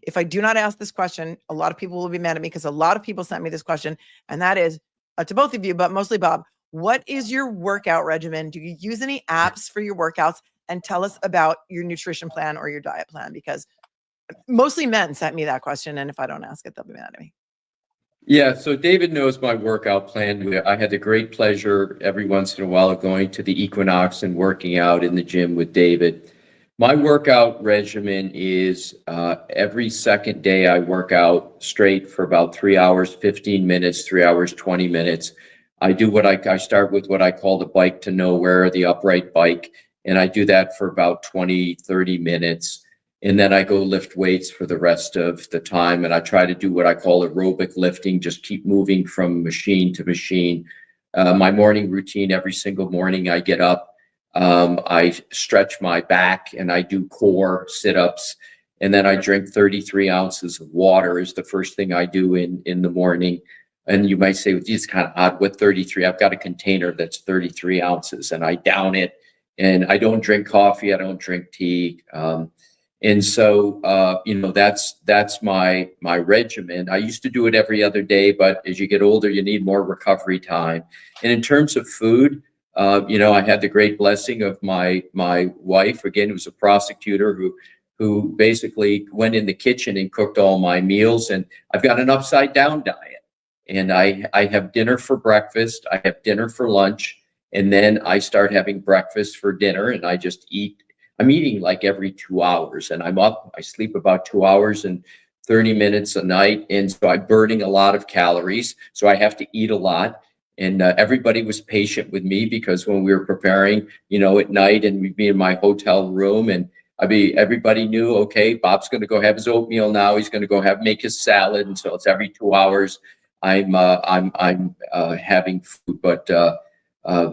If I do not ask this question, a lot of people will be mad at me because a lot of people sent me this question, and that is to both of you, but mostly Bob. What is your workout regimen? Do you use any apps for your workouts? And tell us about your nutrition plan or your diet plan, because mostly men sent me that question, and if I don't ask it, they'll be mad at me. Yeah, so David knows my workout plan. I had the great pleasure every once in a while of going to the Equinox and working out in the gym with David. My workout regimen is every second day I work out straight for about 3 hours, 15 minutes, 3 hours, 20 minutes. I do I start with what I call the bike to nowhere, the upright bike, and I do that for about 20, 30 minutes. And then I go lift weights for the rest of the time. And I try to do what I call aerobic lifting, just keep moving from machine to machine. My morning routine, every single morning I get up, I stretch my back and I do core sit-ups. And then I drink 33 ounces of water is the first thing I do in the morning. And you might say, well, it's kind of odd, what 33? I've got a container that's 33 ounces and I down it. And I don't drink coffee. I don't drink tea. And so, that's my regimen. I used to do it every other day, but as you get older, you need more recovery time. And in terms of food, I had the great blessing of my wife, again, who's a prosecutor who basically went in the kitchen and cooked all my meals. And I've got an upside down diet. And I have dinner for breakfast, I have dinner for lunch, and then I start having breakfast for dinner, and I just eat. I'm eating like every 2 hours, and I'm up. I sleep about 2 hours and 30 minutes a night. And so I'm burning a lot of calories. So I have to eat a lot. And everybody was patient with me because when we were preparing, at night, and we'd be in my hotel room, and everybody knew, okay, Bob's going to go have his oatmeal now. He's going to go make his salad. And so it's every 2 hours I'm having food. But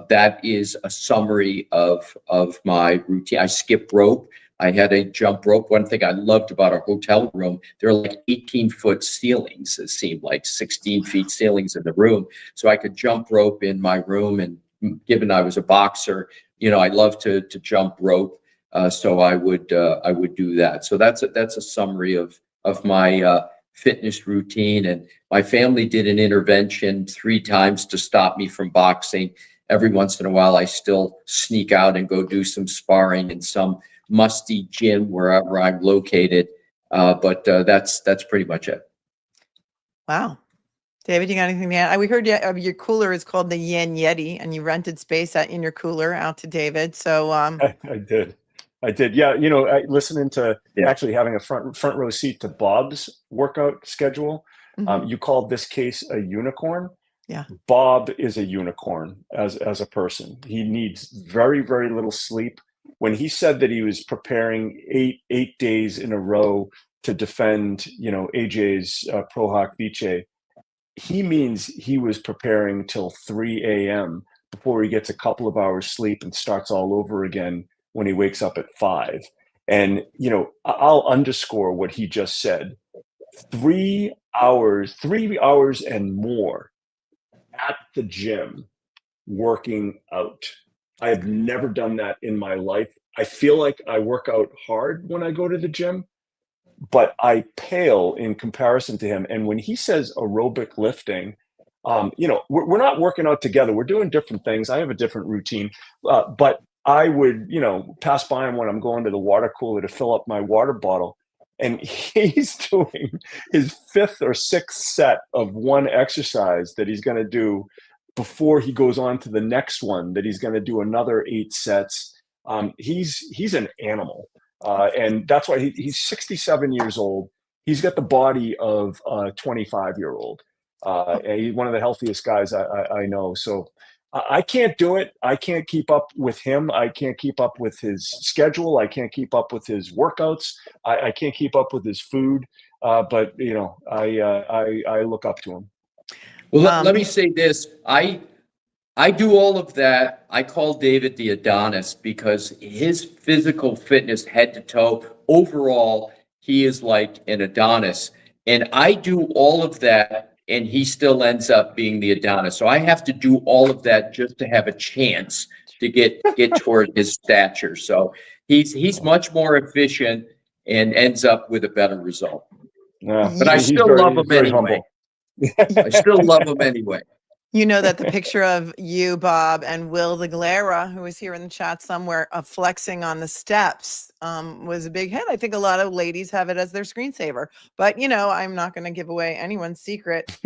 that is a summary of my routine. I skip rope. I had a jump rope. One thing I loved about our hotel room, there are like 18-foot ceilings. It seemed like 16 feet ceilings in the room. So I could jump rope in my room. And given I was a boxer, I love to jump rope. So I would do that. So that's a summary of my fitness routine. And my family did an intervention 3 times to stop me from boxing. Every once in a while, I still sneak out and go do some sparring in some musty gym wherever I'm located. But that's pretty much it. Wow. David, you got anything to add? We heard your cooler is called the Yen Yeti, and you rented space in your cooler out to David. So I did. Yeah. Listening to actually having a front row seat to Bob's workout schedule. Mm-hmm. You called this case a unicorn. Yeah. Bob is a unicorn as a person. He needs very, very little sleep. When he said that he was preparing eight days in a row to defend, AJ's Pro Hoc Vice, he means he was preparing till 3 a.m. before he gets a couple of hours sleep and starts all over again when he wakes up at 5. And, I'll underscore what he just said. 3 hours and more at the gym working out. I have never done that in my life. I feel like I work out hard when I go to the gym, but I pale in comparison to him. And when he says aerobic lifting, we're not working out together. We're doing different things. I have a different routine, but I would, pass by him when I'm going to the water cooler to fill up my water bottle. And he's doing his 5th or 6th set of one exercise that he's going to do before he goes on to the next one, that he's going to do another 8 sets. He's an animal. And that's why he's 67 years old. He's got the body of a 25-year-old. He's one of the healthiest guys I know. So I can't do it. I can't keep up with him. I can't keep up with his schedule. I can't keep up with his workouts. I can't keep up with his food. But I look up to him. Well, let me say this. I do all of that. I call David the Adonis because his physical fitness, head to toe, overall, he is like an Adonis. And I do all of that, and he still ends up being the Adonis. So I have to do all of that just to have a chance to get toward his stature. So he's much more efficient, and ends up with a better result. Yeah, But I he's still very- love him he's very anyway. humble. I still love him anyway. You know that the picture of you, Bob, and Will the Galera, who is here in the chat somewhere, of flexing on the steps, was a big hit. I think a lot of ladies have it as their screensaver. But, you know, I'm not going to give away anyone's secret.